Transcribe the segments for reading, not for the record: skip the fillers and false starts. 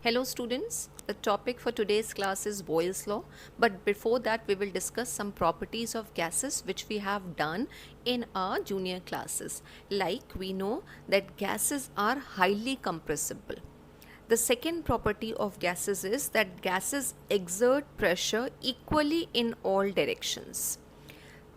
Hello students, the topic for today's class is Boyle's law, but before that we will discuss some properties of gases which we have done in our junior classes. Like we know that gases are highly compressible. The second property of gases is that gases exert pressure equally in all directions.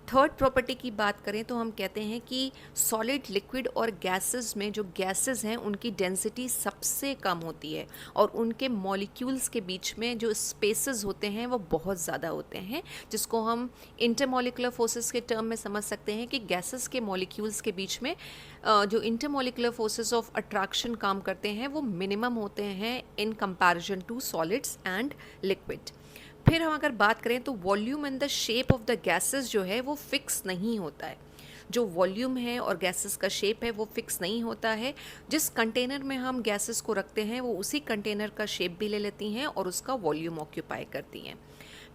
Third property की बात करें तो हम कहते हैं कि solid liquid और gases में जो गैसेस हैं उनकी डेंसिटी सबसे कम होती है और उनके मॉलिक्यूल्स के बीच में जो स्पेसेस होते हैं वो बहुत ज़्यादा होते हैं, जिसको हम इंटरमॉलिकुलर फोर्सेस के टर्म में समझ सकते हैं कि गैसेस के मॉलिक्यूल्स के बीच में जो इंटरमॉलिकुलर फोर्सेस ऑफ अट्रैक्शन काम करते हैं वो मिनिमम होते हैं in comparison to solids and liquid. फिर हम अगर बात करें तो volume and the shape of the gases जो है वो फिक्स नहीं होता है. जो वॉल्यूम है और गैसेस का शेप है वो फिक्स नहीं होता है. जिस कंटेनर में हम गैसेस को रखते हैं वो उसी कंटेनर का शेप भी ले लेती हैं और उसका वॉल्यूम ऑक्यूपाई करती हैं.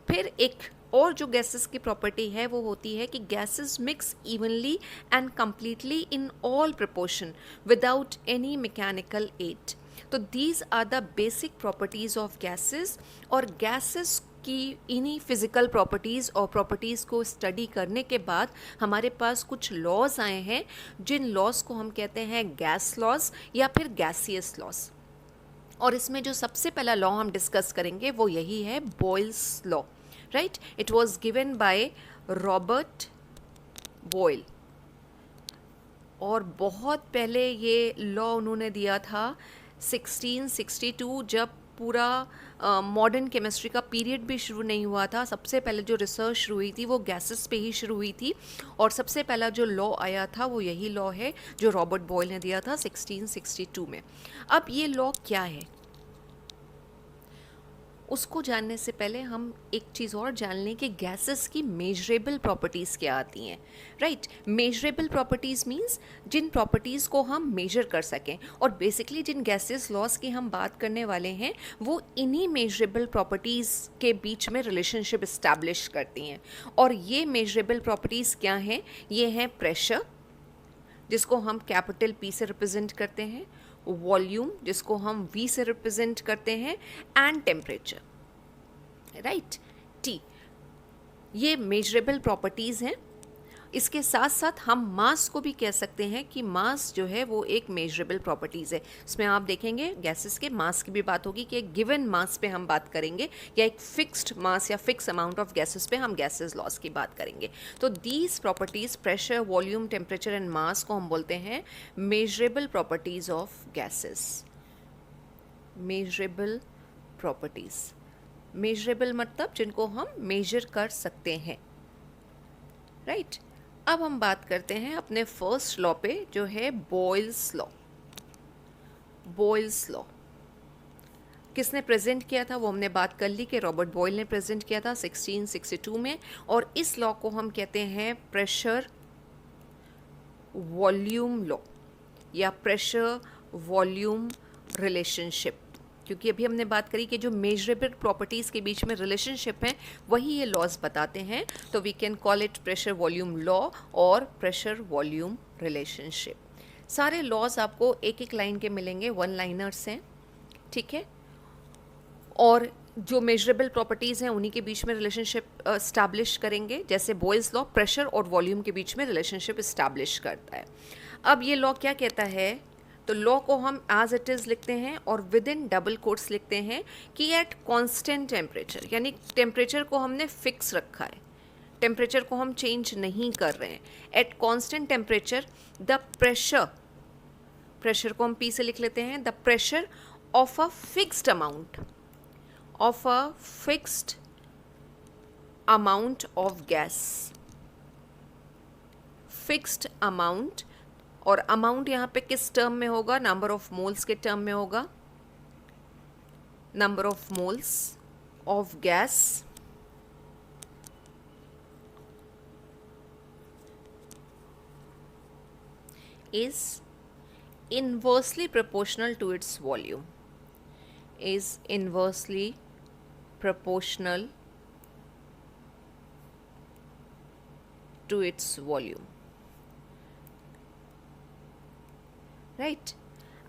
फिर एक और जो गैसेस की प्रॉपर्टी है वो होती है कि gases mix evenly and completely in all proportion without any mechanical aid. तो these are the basic properties of gases. और गैसेस की इन्हीं फिज़िकल प्रॉपर्टीज़ और प्रॉपर्टीज़ को स्टडी करने के बाद हमारे पास कुछ लॉज आए हैं जिन लॉज को हम कहते हैं गैस लॉज या फिर गैसियस लॉज. और इसमें जो सबसे पहला लॉ हम डिस्कस करेंगे वो यही है Boyle's law. Right, it was given by Robert Boyle और बहुत पहले ये लॉ उन्होंने दिया था 1662, जब पूरा मॉडर्न केमिस्ट्री का पीरियड भी शुरू नहीं हुआ था. सबसे पहले जो रिसर्च शुरू हुई थी वो गैसेस पे ही शुरू हुई थी और सबसे पहला जो लॉ आया था वो यही लॉ है जो रॉबर्ट बॉयल ने दिया था 1662 में. अब ये लॉ क्या है उसको जानने से पहले हम एक चीज़ और जान लें कि गैसेस की मेजरेबल प्रॉपर्टीज़ क्या आती हैं. राइट, मेजरेबल प्रॉपर्टीज़ मींस जिन प्रॉपर्टीज़ को हम मेजर कर सकें. और बेसिकली जिन गैसेस लॉज की हम बात करने वाले हैं वो इन्हीं मेजरेबल प्रॉपर्टीज़ के बीच में रिलेशनशिप इस्टेब्लिश करती हैं. और ये मेजरेबल प्रॉपर्टीज़ क्या हैं? ये हैं प्रेशर, जिसको हम कैपिटल P से रिप्रेजेंट करते हैं, वॉल्यूम जिसको हम V से रिप्रेजेंट करते हैं, एंड टेम्परेचर. Right, T. ये मेजरेबल प्रॉपर्टीज़ हैं. इसके साथ साथ हम मास को भी कह सकते हैं कि मास जो है वो एक मेजरेबल प्रॉपर्टीज़ है. इसमें आप देखेंगे गैसेस के मास की भी बात होगी कि एक गिवन मास पे हम बात करेंगे या एक फिक्स्ड मास या फिक्स अमाउंट ऑफ गैसेस पे हम गैसेस लॉस की बात करेंगे. तो these properties pressure, volume, temperature and mass को हम बोलते हैं measurable properties of gases. Measurable properties, measurable मतलब जिनको हम मेजर कर सकते हैं. राइट, अब हम बात करते हैं अपने फर्स्ट लॉ पे जो है बॉयल्स लॉ. बॉयल्स लॉ किसने प्रेजेंट किया था वो हमने बात कर ली कि रॉबर्ट बॉयल ने प्रेजेंट किया था 1662 में. और इस लॉ को हम कहते हैं प्रेशर वॉल्यूम लॉ या प्रेशर वॉल्यूम रिलेशनशिप, क्योंकि अभी हमने बात करी कि जो मेजरेबल प्रॉपर्टीज़ के बीच में रिलेशनशिप हैं वही ये लॉज बताते हैं. तो we can call it pressure volume law और प्रेशर वॉल्यूम रिलेशनशिप. सारे लॉज आपको एक एक लाइन के मिलेंगे, वन लाइनर्स हैं. ठीक है, और जो मेजरेबल प्रॉपर्टीज़ हैं उन्हीं के बीच में रिलेशनशिप इस्टेब्लिश करेंगे. जैसे बॉयल्स लॉ प्रेशर और वॉल्यूम के बीच में रिलेशनशिप इस्टेब्लिश करता है. अब ये लॉ क्या कहता है? तो लॉ को हम एज इट इज़ लिखते हैं और विद इन डबल कोट्स लिखते हैं कि एट कांस्टेंट टेम्परेचर, यानी टेम्परेचर को हमने फिक्स रखा है, टेम्परेचर को हम चेंज नहीं कर रहे हैं. At constant temperature the pressure, pressure को हम P से लिख लेते हैं, the pressure of a fixed amount, of a fixed amount of gas. Fixed amount, और अमाउंट यहाँ पे किस टर्म में होगा? नंबर ऑफ मोल्स के टर्म में होगा. Number of moles of gas is inversely proportional to its volume, is inversely proportional to its volume. Right,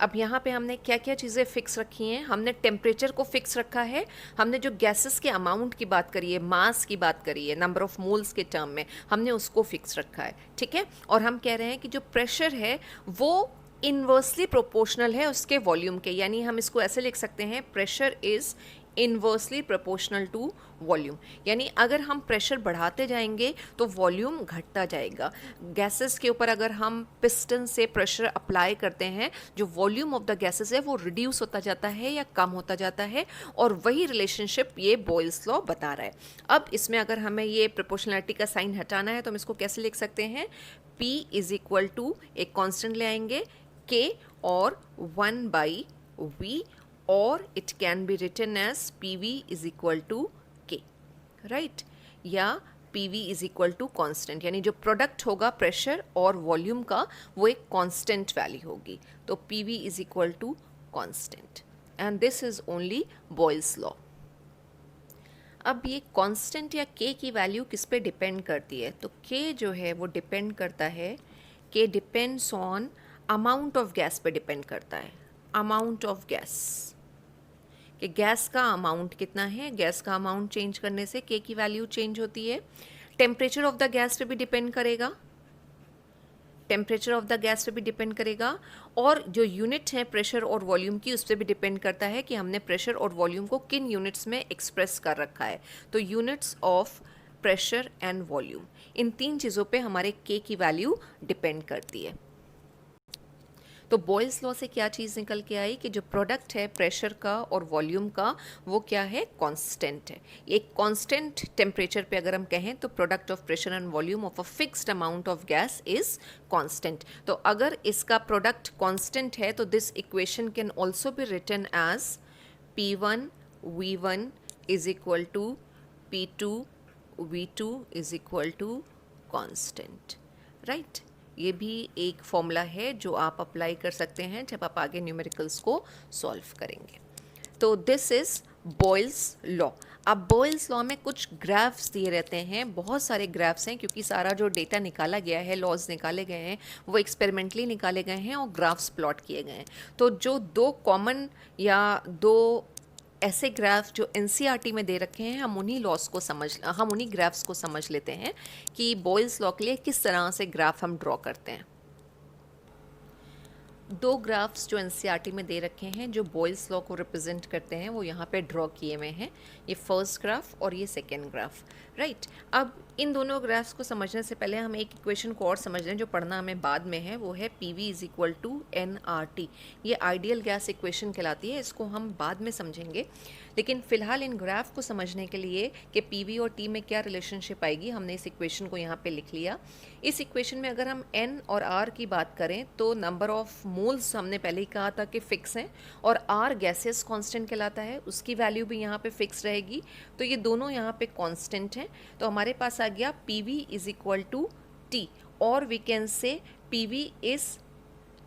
अब यहाँ पे हमने क्या क्या चीज़ें फिक्स रखी हैं, हमने टेम्परेचर को फिक्स रखा है, हमने जो गैसेस के अमाउंट की बात करी है, मास की बात करी है, नंबर ऑफ मोल्स के टर्म में हमने उसको फिक्स रखा है, ठीक है। और हम कह रहे हैं कि जो प्रेशर है वो इन्वर्सली प्रोपोर्शनल है उसके वॉल्यूम के, यानी हम इसको ऐसे लिख सकते हैं, pressure is inversely proportional to volume. यानी अगर हम प्रेशर बढ़ाते जाएंगे तो वॉल्यूम घटता जाएगा। गैसेस के ऊपर अगर हम पिस्टन से प्रेशर अप्लाई करते हैं, जो वॉल्यूम ऑफ द गैसेस है वो रिड्यूस होता जाता है या कम होता जाता है, और वही रिलेशनशिप ये बॉयल्स लॉ बता रहा है। अब इसमें अगर हमें ये प्रोपोर्शनलिटी का साइन हटाना है तो हम इसको कैसे लिख सकते हैं, P इज इक्वल टू एक कॉन्स्टेंट ले आएंगे K और 1/V, or it can be written as PV is equal to K, right? या PV is equal to constant, यानी जो प्रोडक्ट होगा प्रेशर और वॉल्यूम का वो एक कांस्टेंट वैल्यू होगी, तो PV is equal to constant, and this is only Boyle's law. अब ये कांस्टेंट या K की वैल्यू किस पे डिपेंड करती है, तो K जो है वो डिपेंड करता है, K depends on amount of gas पे डिपेंड करता है, अमाउंट ऑफ गैस, कि गैस का अमाउंट कितना है, गैस का अमाउंट चेंज करने से K की वैल्यू चेंज होती है। टेम्परेचर ऑफ द गैस पे भी डिपेंड करेगा, टेम्परेचर ऑफ द गैस पे भी डिपेंड करेगा, और जो यूनिट है प्रेशर और वॉल्यूम की उस पर भी डिपेंड करता है कि हमने प्रेशर और वॉल्यूम को किन यूनिट्स में एक्सप्रेस कर रखा है। तो units of pressure and volume, इन तीन चीज़ों पे हमारे K की वैल्यू डिपेंड करती है। तो बॉयल्स लॉ से क्या चीज़ निकल के आई कि जो प्रोडक्ट है प्रेशर का और वॉल्यूम का वो क्या है, कांस्टेंट है। एक कांस्टेंट टेम्परेचर पे अगर हम कहें तो product of pressure and volume of a fixed amount of gas is constant. तो अगर इसका प्रोडक्ट कांस्टेंट है तो this equation can also be written as P1 V1 is equal to P2 V2 is equal to constant, right. ये भी एक formula है जो आप अप्लाई कर सकते हैं जब आप आगे न्यूमेरिकल्स को सॉल्व करेंगे। तो दिस इज़ बॉयल्स लॉ। अब बॉयल्स लॉ में कुछ ग्राफ्स दिए रहते हैं, बहुत सारे ग्राफ्स हैं, क्योंकि सारा जो डेटा निकाला गया है, लॉज निकाले गए हैं, वो एक्सपेरिमेंटली निकाले गए हैं और ग्राफ्स प्लॉट किए गए हैं। तो जो दो कॉमन या दो ऐसे ग्राफ जो एनसीईआरटी में दे रखे हैं, हम उन्हीं ग्राफ्स को समझ लेते हैं कि बॉयल्स लॉ के लिए किस तरह से ग्राफ हम ड्रॉ करते हैं। दो ग्राफ्स जो एनसीईआरटी में दे रखे हैं जो बॉयल्स लॉ को रिप्रेजेंट करते हैं वो यहाँ पे ड्रॉ किए हुए हैं, ये फर्स्ट ग्राफ और ये सेकेंड ग्राफ, राइट। अब इन दोनों ग्राफ्स को समझने से पहले हम एक इक्वेशन को और समझ लें जो पढ़ना हमें बाद में है, वो है PV is equal to nRT। ये आइडियल गैस इक्वेशन कहलाती है, इसको हम बाद में समझेंगे, लेकिन फिलहाल इन ग्राफ को समझने के लिए कि PV और T में क्या रिलेशनशिप आएगी, हमने इस इक्वेशन को यहाँ पे लिख लिया। इस इक्वेशन में अगर हम N और R की बात करें तो नंबर ऑफ मोल्स हमने पहले ही कहा था कि फिक्स हैं, और R गैसेस कांस्टेंट कहलाता है, उसकी वैल्यू भी यहाँ पे फिक्स रहेगी। तो ये दोनों यहाँ पे कांस्टेंट हैं, तो हमारे पास आ गया PV is equal to T, और we can say PV is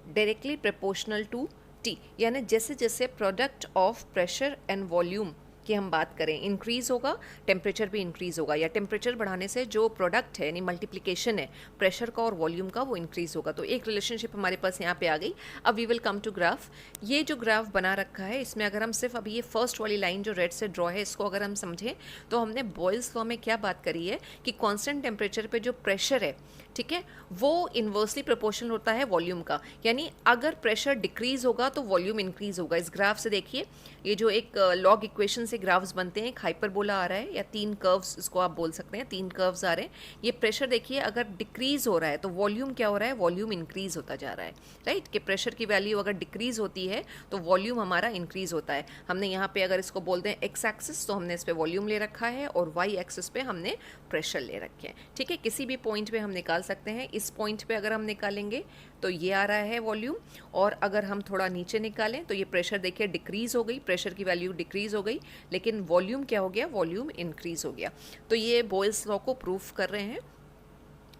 directly proportional to T, यानी जैसे जैसे product of pressure and volume की हम बात करें इंक्रीज होगा, टेम्परेचर भी इंक्रीज होगा, या टेम्परेचर बढ़ाने से जो प्रोडक्ट है यानी मल्टीप्लिकेशन है प्रेशर का और वॉल्यूम का वो इंक्रीज होगा। तो एक रिलेशनशिप हमारे पास यहाँ पे आ गई। अब we will come to graph. ये जो ग्राफ बना रखा है इसमें अगर हम सिर्फ अभी ये फर्स्ट वाली लाइन जो रेड से ड्रॉ है इसको अगर हम समझें तो हमने बॉयल्स लॉ में क्या बात करी है कि कॉन्स्टेंट टेम्परेचर पे जो प्रेशर है, ठीक है, वो इन्वर्सली प्रोपोर्शनल होता है वॉल्यूम का, यानी अगर प्रेशर डिक्रीज होगा तो वॉल्यूम इंक्रीज होगा। इस ग्राफ से देखिए, ये जो एक लॉग इक्वेशन से ग्राफ्स बनते हैं, एक हाइपरबोला आ रहा है या तीन कर्व्स इसको आप बोल सकते हैं, तीन कर्व्स आ रहे हैं। ये प्रेशर देखिए अगर डिक्रीज हो रहा है तो वॉल्यूम क्या हो रहा है, वॉल्यूम इंक्रीज होता जा रहा है, राइट। कि प्रेशर की वैल्यू अगर डिक्रीज होती है तो वॉल्यूम हमारा इंक्रीज होता है। हमने यहाँ पे अगर इसको बोलते हैं एक्स एक्सिस तो हमने इस पर वॉल्यूम ले रखा है, और वाई एक्सिस पे हमने प्रेशर ले रखे हैं, ठीक है। किसी भी पॉइंट पे हम निकाल सकते हैं। इस पॉइंट पे अगर हम निकालेंगे तो ये आ रहा है वॉल्यूम, और अगर हम थोड़ा नीचे निकालें तो ये प्रेशर देखिए डिक्रीज हो गई, प्रेशर की वैल्यू डिक्रीज हो गई, लेकिन वॉल्यूम क्या हो गया, वॉल्यूम इंक्रीज हो गया। तो ये बॉयल्स लॉ को प्रूफ कर रहे हैं।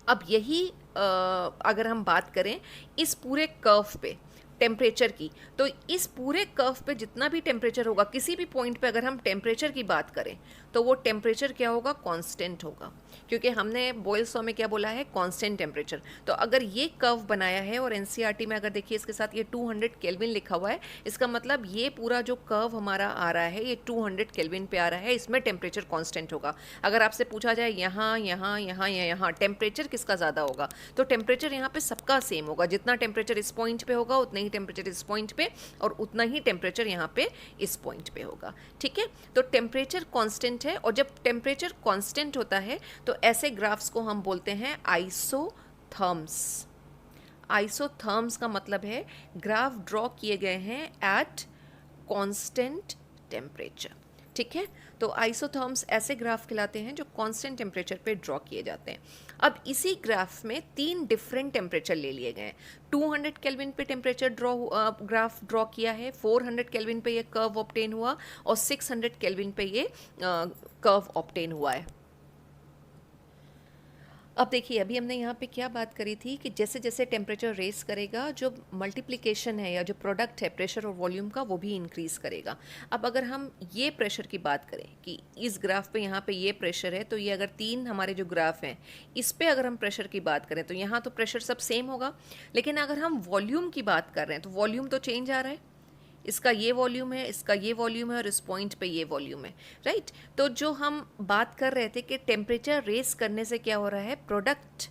अब यही अगर हम बात करें इस पूरे कर्व पे, टेम्परेचर की, तो इस पूरे कर्व पे जितना भी टेम्परेचर होगा, किसी भी पॉइंट पे अगर हम टेम्परेचर की बात करें तो वो टेम्परेचर क्या होगा, कांस्टेंट होगा, क्योंकि हमने बॉयल्स लॉ में क्या बोला है, कांस्टेंट टेम्परेचर। तो अगर ये कर्व बनाया है और एनसीईआरटी में अगर देखिए इसके साथ ये 200 केल्विन लिखा हुआ है, इसका मतलब ये पूरा जो कर्व हमारा आ रहा है ये 200 केल्विन पे आ रहा है, इसमें टेम्परेचर कांस्टेंट होगा। अगर आपसे पूछा जाए यहाँ यहाँ यहाँ या यहाँ टेम्परेचर किसका ज़्यादा होगा, तो टेम्परेचर यहाँ पे सबका सेम होगा, जितना टेम्परेचर इस पॉइंट पे होगा उतना ही टेम्परेचर इस पॉइंट पे और उतना ही टेम्परेचर यहाँ पे इस पॉइंट पे होगा। ठीक है, तो टेम्परेचर कांस्टेंट है, और जब टेम्परेचर कांस्टेंट होता है तो ऐसे ग्राफ्स को हम बोलते हैं आइसोथर्म्स। आइसोथर्म्स का मतलब है ग्राफ ड्रॉ किए गए हैं एट कांस्टेंट टेम्परेचर। ठीक है, तो आइसोथर्म्स ऐसे ग्राफ कहलाते हैं जो कांस्टेंट टेम्परेचर पे ड्रॉ किए जाते हैं। अब इसी ग्राफ में 3 डिफरेंट टेम्परेचर ले लिए गए हैं। 200 केल्विन पे टेम्परेचर ग्राफ ड्रॉ किया है, 400 केल्विन पे ये कर्व ऑब्टेन हुआ और 600 केल्विन पे ये कर्व ऑब्टेन हुआ है। अब देखिए, अभी हमने यहाँ पे क्या बात करी थी कि जैसे जैसे टेम्परेचर रेस करेगा, जो मल्टीप्लिकेशन है या जो प्रोडक्ट है प्रेशर और वॉल्यूम का, वो भी इंक्रीज़ करेगा। अब अगर हम ये प्रेशर की बात करें कि इस ग्राफ पे यहाँ पे ये प्रेशर है, तो ये अगर 3 हमारे जो ग्राफ हैं इस पे अगर हम प्रेशर की बात करें तो यहाँ तो प्रेशर सब सेम होगा, लेकिन अगर हम वॉल्यूम की बात कर रहे हैं तो वॉल्यूम तो चेंज आ रहा है, इसका ये वॉल्यूम है, इसका ये वॉल्यूम है और इस पॉइंट पे ये वॉल्यूम है, राइट। तो जो हम बात कर रहे थे कि टेम्परेचर रेस करने से क्या हो रहा है, प्रोडक्ट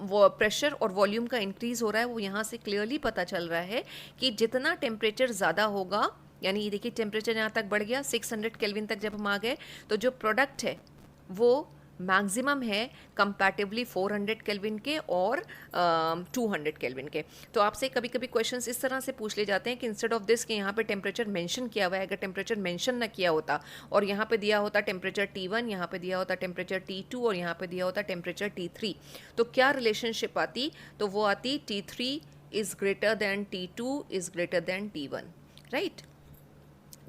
वो प्रेशर और वॉल्यूम का इंक्रीज़ हो रहा है, वो यहाँ से क्लियरली पता चल रहा है कि जितना टेम्परेचर ज़्यादा होगा, यानी ये देखिए टेम्परेचर यहाँ तक बढ़ गया 600 केल्विन तक जब हम आ गए, तो जो प्रोडक्ट है वो मैक्सिमम है कंपैरेटिवली 400 केल्विन के और 200 केल्विन के। तो आपसे कभी कभी क्वेश्चंस इस तरह से पूछ ले जाते हैं कि इंस्टेड ऑफ दिस कि यहाँ पे टेम्परेचर मेंशन किया हुआ है, अगर टेम्परेचर मेंशन ना किया होता और यहाँ पे दिया होता टेम्परेचर T1, यहाँ पे दिया होता टेम्परेचर T2 और यहाँ पे दिया होता टेम्परेचर T3, तो क्या रिलेशनशिप आती, तो वो आती T3 is greater than T2 is greater than T1, right.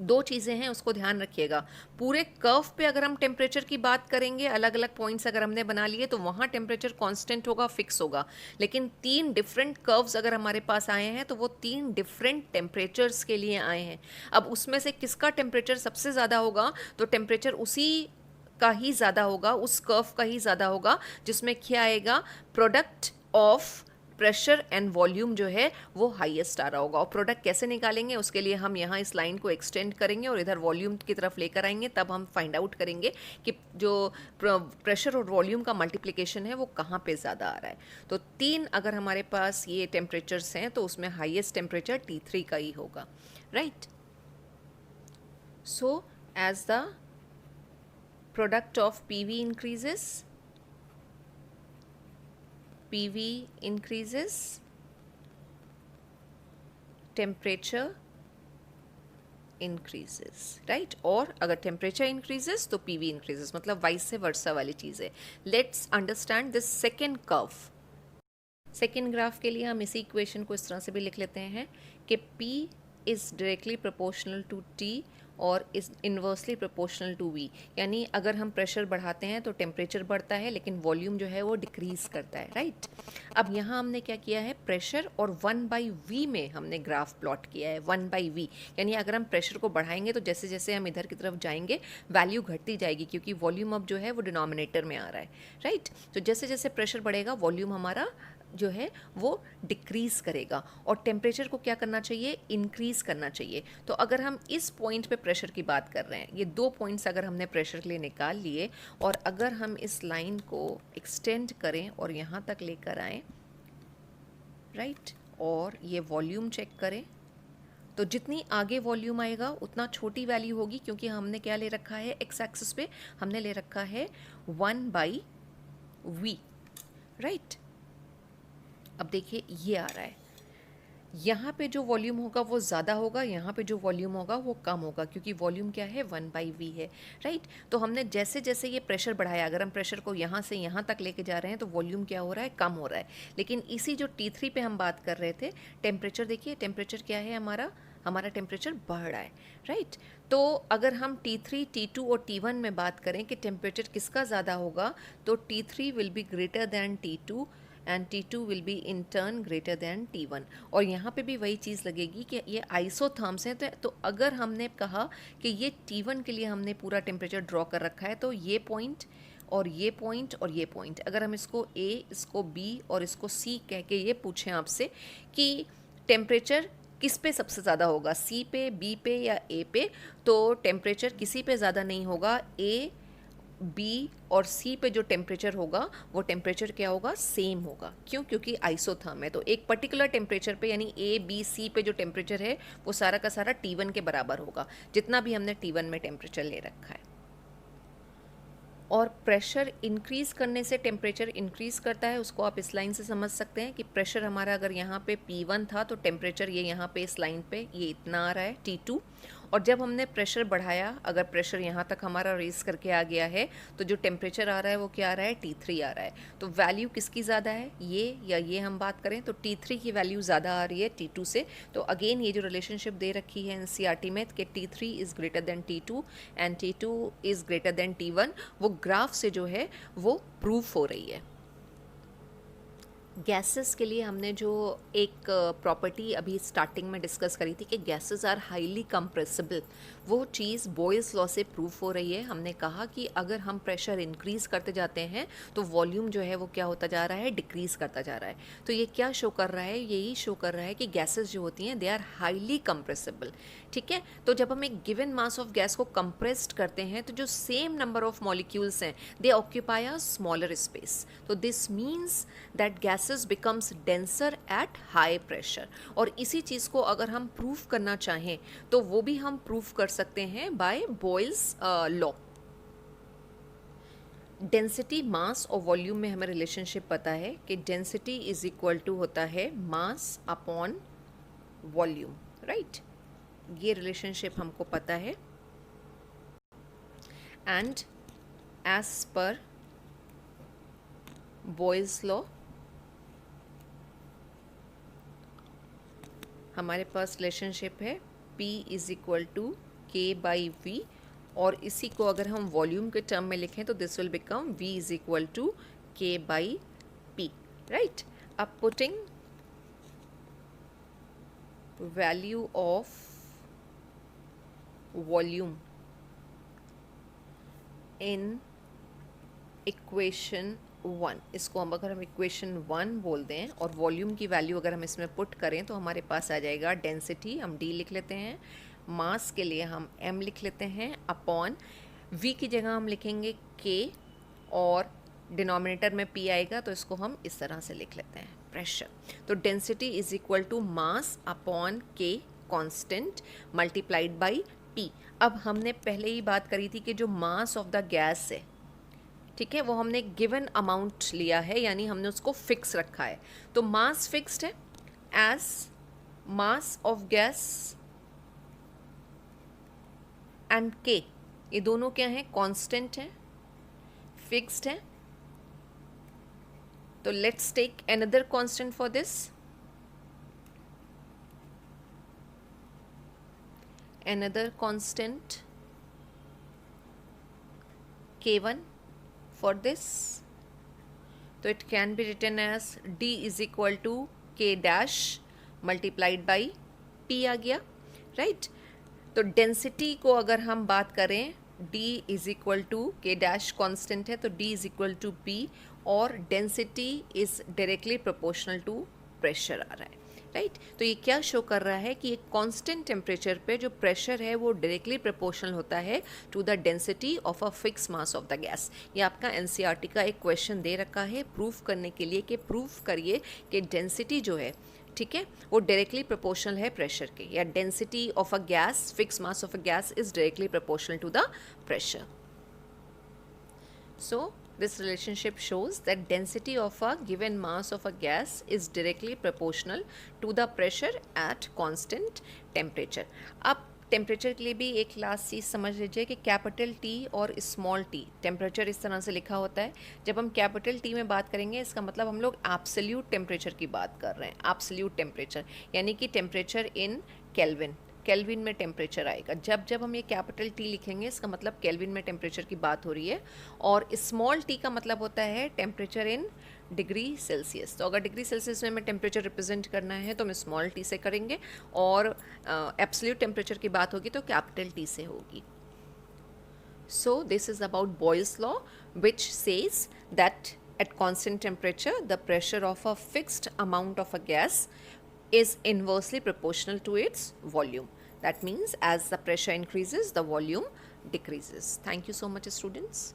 दो चीज़ें हैं, उसको ध्यान रखिएगा। पूरे कर्व पे अगर हम टेम्परेचर की बात करेंगे, अलग अलग पॉइंट्स अगर हमने बना लिए तो वहाँ टेम्परेचर कांस्टेंट होगा, फिक्स होगा, लेकिन 3 डिफरेंट कर्व्स अगर हमारे पास आए हैं तो वो 3 डिफरेंट टेम्परेचर्स के लिए आए हैं। अब उसमें से किसका टेम्परेचर सबसे ज़्यादा होगा, तो टेम्परेचर उसी का ही ज़्यादा होगा, उस कर्व का ही ज़्यादा होगा जिसमें क्या आएगा, product of pressure and volume जो है वो हाईएस्ट आ रहा होगा। और प्रोडक्ट कैसे निकालेंगे, उसके लिए हम यहाँ इस लाइन को एक्सटेंड करेंगे और इधर वॉल्यूम की तरफ लेकर आएंगे, तब हम फाइंड आउट करेंगे कि जो प्रेशर और वॉल्यूम का मल्टीप्लिकेशन है वो कहाँ पे ज़्यादा आ रहा है। तो 3 अगर हमारे पास ये टेम्परेचर्स हैं तो उसमें हाईएस्ट टेम्परेचर T3 का ही होगा, right. So as the product of PV increases, PV increases, temperature increases, right? और अगर temperature increases तो PV increases, मतलब vice versa वाली चीज़ है। Let's understand this second curve. Second graph के लिए हम इसी इक्वेशन को इस तरह से भी लिख लेते हैं कि P is directly proportional to T और is inversely proportional to V, यानी अगर हम प्रेशर बढ़ाते हैं तो टेम्परेचर बढ़ता है लेकिन वॉल्यूम जो है वो डिक्रीज़ करता है, राइट। अब यहाँ हमने क्या किया है, प्रेशर और 1/V में हमने ग्राफ प्लॉट किया है, 1/V, यानी अगर हम प्रेशर को बढ़ाएंगे तो जैसे जैसे हम इधर की तरफ जाएंगे वैल्यू घटती जाएगी, क्योंकि वॉल्यूम अब जो है वो डिनोमिनेटर में आ रहा है, राइट। तो जैसे जैसे प्रेशर बढ़ेगा वॉल्यूम हमारा जो है वो डिक्रीज़ करेगा और टेम्परेचर को क्या करना चाहिए, इंक्रीज़ करना चाहिए। तो अगर हम इस पॉइंट पे प्रेशर की बात कर रहे हैं, ये 2 पॉइंट्स अगर हमने प्रेशर के लिए निकाल लिए और अगर हम इस लाइन को एक्सटेंड करें और यहाँ तक लेकर आएँ, राइट, और ये वॉल्यूम चेक करें, तो जितनी आगे वॉल्यूम आएगा उतना छोटी वैल्यू होगी, क्योंकि हमने क्या ले रखा है, एक्स एक्सिस पे हमने ले रखा है 1/V, राइट। अब देखिए ये आ रहा है, यहाँ पे जो वॉल्यूम होगा वो ज़्यादा होगा, यहाँ पे जो वॉल्यूम होगा वो कम होगा, क्योंकि वॉल्यूम क्या है, 1/V है, राइट। तो हमने जैसे जैसे ये प्रेशर बढ़ाया, अगर हम प्रेशर को यहाँ से यहाँ तक लेके जा रहे हैं तो वॉल्यूम क्या हो रहा है, कम हो रहा है। लेकिन इसी जो T3 पे हम बात कर रहे थे, टेम्परेचर देखिए, टेम्परेचर क्या है हमारा टेम्परेचर बढ़ रहा है, राइट। तो अगर हम T3, T2 और T1 में बात करें कि टेम्परेचर किसका ज़्यादा होगा, तो T3 will be greater than T2 and T2 will be in turn greater than T1। और यहाँ पे भी वही चीज़ लगेगी कि ये आइसोथर्म्स हैं, तो अगर हमने कहा कि ये T1 के लिए हमने पूरा टेम्परेचर ड्रॉ कर रखा है, तो ये पॉइंट और ये पॉइंट और ये पॉइंट, अगर हम इसको A, इसको B और इसको C कह के ये पूछें आपसे कि टेम्परेचर किस पे सबसे ज़्यादा होगा, C पे, B पे या A पे, तो टेम्परेचर किसी पे ज़्यादा नहीं होगा। A, B और C पे जो टेम्परेचर होगा वो टेम्परेचर क्या होगा, सेम होगा। क्यों? क्योंकि आइसोथर्म है। तो एक पर्टिकुलर टेम्परेचर पे यानी A, B, C पे जो टेम्परेचर है वो सारा का सारा T1 के बराबर होगा, जितना भी हमने T1 में टेम्परेचर ले रखा है। और प्रेशर इंक्रीज़ करने से टेम्परेचर इंक्रीज़ करता है, उसको आप इस लाइन से समझ सकते हैं कि प्रेशर हमारा अगर यहाँ पे P1 था तो टेम्परेचर ये यहाँ पे इस लाइन पे ये इतना आ रहा है T2। और जब हमने प्रेशर बढ़ाया, अगर प्रेशर यहाँ तक हमारा रेस करके आ गया है, तो जो टेम्परेचर आ रहा है वो क्या आ रहा है, T3 आ रहा है। तो वैल्यू किसकी ज़्यादा है, ये या ये हम बात करें तो T3 की वैल्यू ज़्यादा आ रही है T2 से। तो अगेन ये जो रिलेशनशिप दे रखी है NCERT में कि T3 is greater than T2 and T2 is greater than T1, वो ग्राफ से जो है वो प्रूफ हो रही है। गैसेस के लिए हमने जो एक प्रॉपर्टी अभी स्टार्टिंग में डिस्कस करी थी कि गैसेस आर हाईली कंप्रेसिबल, वो चीज़ बॉयल्स लॉ से प्रूफ हो रही है। हमने कहा कि अगर हम प्रेशर इंक्रीज़ करते जाते हैं तो वॉल्यूम जो है वो क्या होता जा रहा है, डिक्रीज़ करता जा रहा है। तो ये क्या शो कर रहा है, यही शो कर रहा है कि गैसेस जो होती हैं दे आर हाईली कंप्रेसिबल। ठीक है, तो जब हम एक गिवन मास ऑफ गैस को कंप्रेस्ड करते हैं तो जो सेम नंबर ऑफ मॉलिक्यूल्स हैं they occupy a smaller space. तो this means that gases becomes denser at high pressure. और इसी चीज़ को अगर हम प्रूफ करना चाहें तो वो भी हम प्रूफ कर सकते हैं बाय बॉयल्स लॉ। डेंसिटी, मास और वॉल्यूम में हमें रिलेशनशिप पता है कि डेंसिटी इज इक्वल टू होता है मास अपॉन वॉल्यूम, राइट। ये रिलेशनशिप हमको पता है। And as per Boyle's law हमारे पास रिलेशनशिप है P is equal to K by V, और इसी को अगर हम वॉल्यूम के टर्म में लिखें तो this will become V is equal to K by P, right. अब putting value of volume in equation 1, इसको हम अगर हम इक्वेशन 1 बोल दें और वॉल्यूम की वैल्यू अगर हम इसमें पुट करें तो हमारे पास आ जाएगा डेंसिटी, हम D लिख लेते हैं, मास के लिए हम M लिख लेते हैं, अपॉन V की जगह हम लिखेंगे K और डिनोमिनेटर में P आएगा तो इसको हम इस तरह से लिख लेते हैं प्रेशर। तो density is equal to mass upon K constant multiplied by P। अब हमने पहले ही बात करी थी कि जो मास ऑफ द गैस है, ठीक है, वो हमने गिवन अमाउंट लिया है, यानी हमने उसको फिक्स रखा है। तो मास फिक्स्ड है as mass of gas and K, ये दोनों क्या हैं, कांस्टेंट हैं, फिक्स्ड हैं। तो let's take another constant for this, another constant K1 for this, तो it can be written as D is equal to K dash multiplied by P आ गया, right। तो डेंसिटी को अगर हम बात करें D is equal to K dash constant है तो D is equal to P, और density is directly proportional to pressure आ रहा है, राइट। तो ये क्या शो कर रहा है कि एक कांस्टेंट टेम्परेचर पे जो प्रेशर है वो डायरेक्टली प्रोपोर्शनल होता है to the density of a fix mass of the gas. ये आपका एनसीईआरटी का एक क्वेश्चन दे रखा है प्रूफ करने के लिए कि प्रूफ करिए कि डेंसिटी जो है, ठीक है, वो डायरेक्टली प्रोपोर्शनल है प्रेशर के, या density of a gas, fix mass of a gas is directly proportional to the pressure. So this relationship shows that density of a given mass of a gas is directly proportional to the pressure at constant temperature। अब temperature के लिए भी एक last चीज़ समझ लीजिए कि capital T और small t temperature इस तरह से लिखा होता है। जब हम कैपिटल T में बात करेंगे इसका मतलब हम लोग एब्सोल्यूट टेम्परेचर की बात कर रहे हैं, एब्सोल्यूट टेम्परेचर यानी कि टेम्परेचर इन केल्विन, केल्विन में टेम्परेचर आएगा। जब जब हम ये कैपिटल T लिखेंगे इसका मतलब केल्विन में टेम्परेचर की बात हो रही है, और स्मॉल t का मतलब होता है टेम्परेचर इन डिग्री सेल्सियस। तो अगर डिग्री सेल्सियस में हमें टेम्परेचर रिप्रेजेंट करना है तो हम स्मॉल टी से करेंगे, और एब्सोल्यूट टेम्परेचर की बात होगी तो कैपिटल टी से होगी। So this is about Boyle's law, which says that at constant temperature the pressure of a fixed amount of a gas is inversely proportional to its volume. That means as the pressure increases the volume decreases. Thank you so much, students.